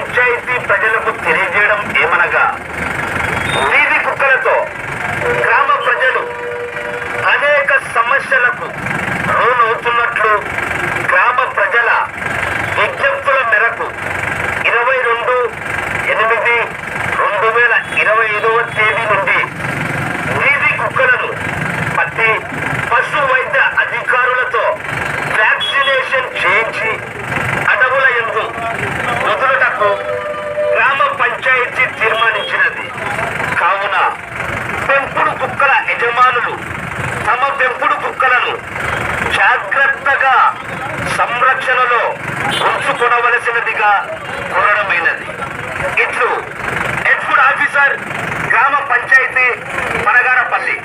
పంచాయతీ ప్రజలకు తెలియజేయడం ఏమనగా, వీధి కుక్కలతో గ్రామ ప్రజలు అనేక సమస్యలకు లోనవుతున్నట్లు గ్రామ ప్రజల విజ్ఞప్తుల మేరకు 22/8/2025 తేదీ నుండి వీధి కుక్కలను పట్టి పశు వైద్య అధికారులతో వ్యాక్సినేషన్ చేయించి అడవుల యందు వదులుటకు గ్రామ పంచాయతీ తీర్మానించినది. కావున పెంపుడు కుక్కల యజమానులు తమ పెంపుడు కుక్కలను జాగ్రత్తగా సంరక్షణలో ఉంచుకోవలసినదిగా కోరడమైనది. ఇట్లు హెడ్ ఫుడ్ ఆఫీసర్, గ్రామ పంచాయతీ మనగారపల్లి.